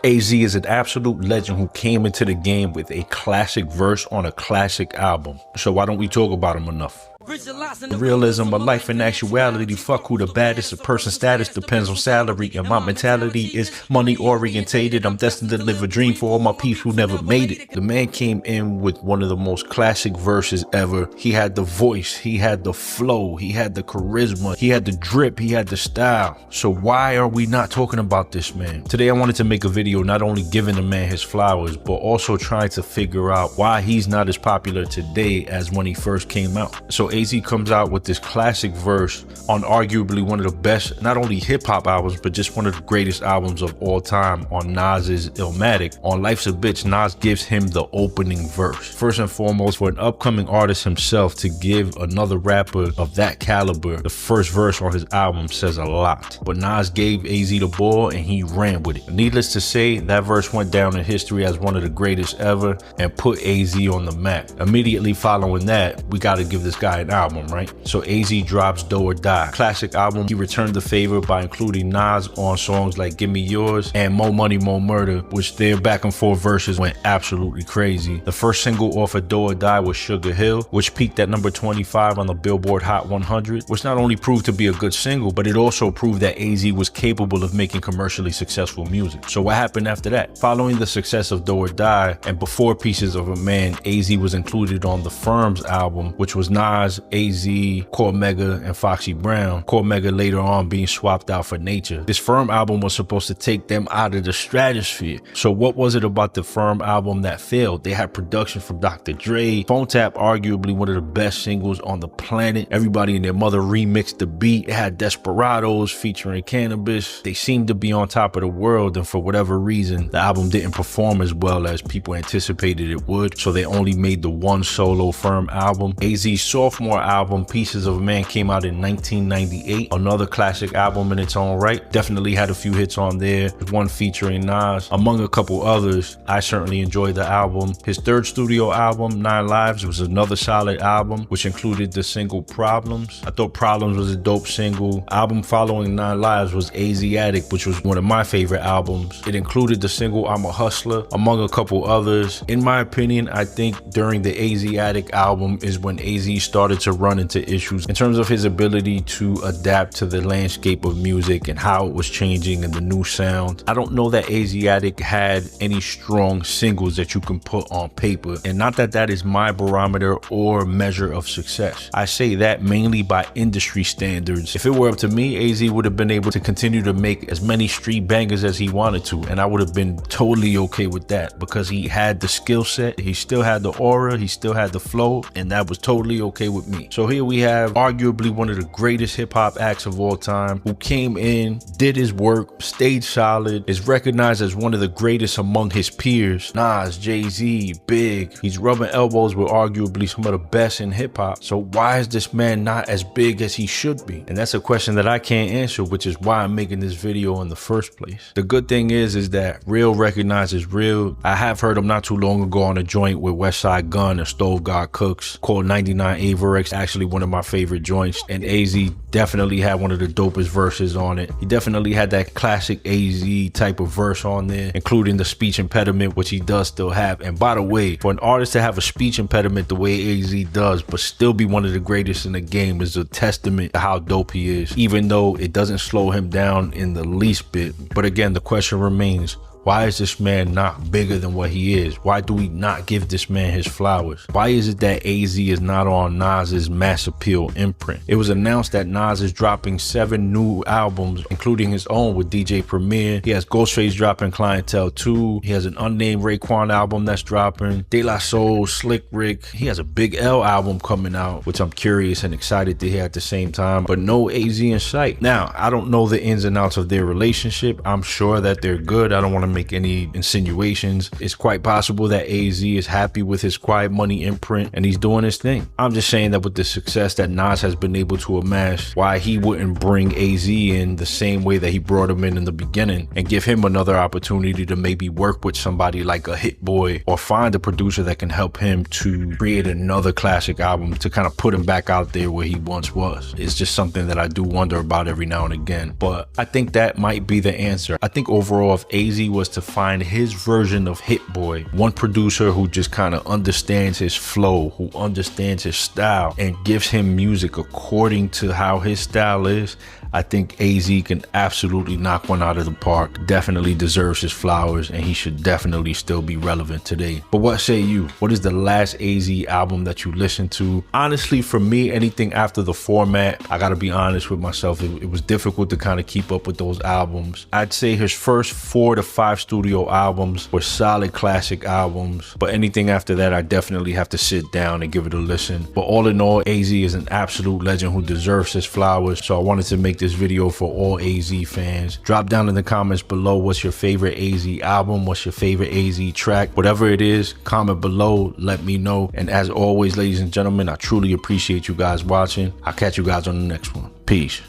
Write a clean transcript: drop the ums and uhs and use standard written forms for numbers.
AZ is an absolute legend who came into the game with a classic verse on a classic album. So why don't we talk about him enough? The realism of life and actuality, fuck who the baddest, a person's status depends on salary, and my mentality is money orientated. I'm destined to live a dream for all my peeps who never made it. The man came in with one of the most classic verses ever. He had the voice, he had the flow, he had the charisma, he had the drip, he had the style. So why are we not talking about this man? Today I wanted to make a video not only giving the man his flowers, but also trying to figure out why he's not as popular today as when he first came out. So AZ comes out with this classic verse on arguably one of the best, not only hip-hop albums, but just one of the greatest albums of all time on Nas's Illmatic. On Life's a Bitch, Nas gives him the opening verse. First and foremost, for an upcoming artist himself to give another rapper of that caliber the first verse on his album says a lot. But Nas gave AZ the ball and he ran with it. Needless to say, that verse went down in history as one of the greatest ever and put AZ on the map. Immediately following that, we gotta give this guy an album, right? So AZ drops Do or Die. Classic album. He returned the favor by including Nas on songs like Give Me Yours and More Money, More Murder, which their back and forth verses went absolutely crazy. The first single off of Do or Die was Sugar Hill, which peaked at number 25 on the Billboard Hot 100, which not only proved to be a good single, but it also proved that AZ was capable of making commercially successful music. So what happened after that? Following the success of Do or Die and before Pieces of a Man, AZ was included on the Firms album, which was Nas, AZ, Cormega, and Foxy Brown. Cormega later on being swapped out for Nature. This Firm album was supposed to take them out of the stratosphere. So what was it about the Firm album that failed? They had production from Dr. Dre. Phone Tap, arguably one of the best singles on the planet. Everybody and their mother remixed the beat. It had Desperados featuring Cannabis. They seemed to be on top of the world, and for whatever reason, the album didn't perform as well as people anticipated it would. So they only made the one solo Firm album. AZ's sophomore album, Pieces of a Man, came out in 1998. Another classic album in its own right. Definitely had a few hits on there. One featuring Nas, among a couple others. I certainly enjoyed the album. His third studio album, 9 Lives, was another solid album, which included the single Problems. I thought Problems was a dope single. Album following 9 Lives was Asiatic, which was one of my favorite albums. It included the single I'm a Hustler, among a couple others. In my opinion, I think during the Asiatic album is when AZ started to run into issues in terms of his ability to adapt to the landscape of music and how it was changing and the new sound. I don't know that Asiatic had any strong singles that you can put on paper, and not that that is my barometer or measure of success. I say that mainly by industry standards. If it were up to me, AZ would have been able to continue to make as many street bangers as he wanted to, and I would have been totally okay with that because he had the skill set, he still had the aura, he still had the flow, and that was totally okay with me. So here we have arguably one of the greatest hip-hop acts of all time who came in, did his work, stayed solid, is recognized as one of the greatest among his peers. Nas, Jay-Z, Big. He's rubbing elbows with arguably some of the best in hip-hop. So why is this man not as big as he should be? And that's a question that I can't answer, which is why I'm making this video in the first place. The good thing is that real recognizes real. I have heard him not too long ago on a joint with Westside Gunn and Stove God Cooks called 99 Averex, actually one of my favorite joints, and AZ definitely had one of the dopest verses on it. He definitely had that classic AZ type of verse on there, including the speech impediment, which he does still have. And by the way, for an artist to have a speech impediment the way AZ does, but still be one of the greatest in the game, is a testament to how dope he is, even though it doesn't slow him down in the least bit. But again, the question remains, why is this man not bigger than what he is? Why do we not give this man his flowers? Why is it that AZ is not on Nas's mass appeal imprint? It was announced that Nas is dropping 7 new albums, including his own with DJ Premier. He has Ghostface dropping Clientele 2. He has an unnamed Raekwon album that's dropping. De La Soul, Slick Rick. He has a Big L album coming out, which I'm curious and excited to hear at the same time, but no AZ in sight. Now, I don't know the ins and outs of their relationship. I'm sure that they're good. I don't want to make any insinuations. It's quite possible that AZ is happy with his Quiet Money imprint and he's doing his thing. I'm just saying that with the success that Nas has been able to amass, why he wouldn't bring AZ in the same way that he brought him in the beginning and give him another opportunity to maybe work with somebody like a Hit Boy or find a producer that can help him to create another classic album to kind of put him back out there where he once was. It's just something that I do wonder about every now and again, but I think that might be the answer. I think overall, if AZ was was to find his version of Hit Boy, one producer who just kind of understands his flow, who understands his style, and gives him music according to how his style is. I think AZ can absolutely knock one out of the park, definitely deserves his flowers, and he should definitely still be relevant today. But what say you? What is the last AZ album that you listened to? Honestly, for me, anything after The Format, I gotta be honest with myself, it was difficult to kind of keep up with those albums. I'd say his first 4 to 5 studio albums were solid classic albums, but anything after that, I definitely have to sit down and give it a listen. But all in all, AZ is an absolute legend who deserves his flowers, so I wanted to make this video for all AZ fans. Drop down in the comments below what's your favorite AZ album, what's your favorite AZ track, whatever it is, comment below, let me know. And as always, ladies and gentlemen, I truly appreciate you guys watching. I'll catch you guys on the next one. Peace.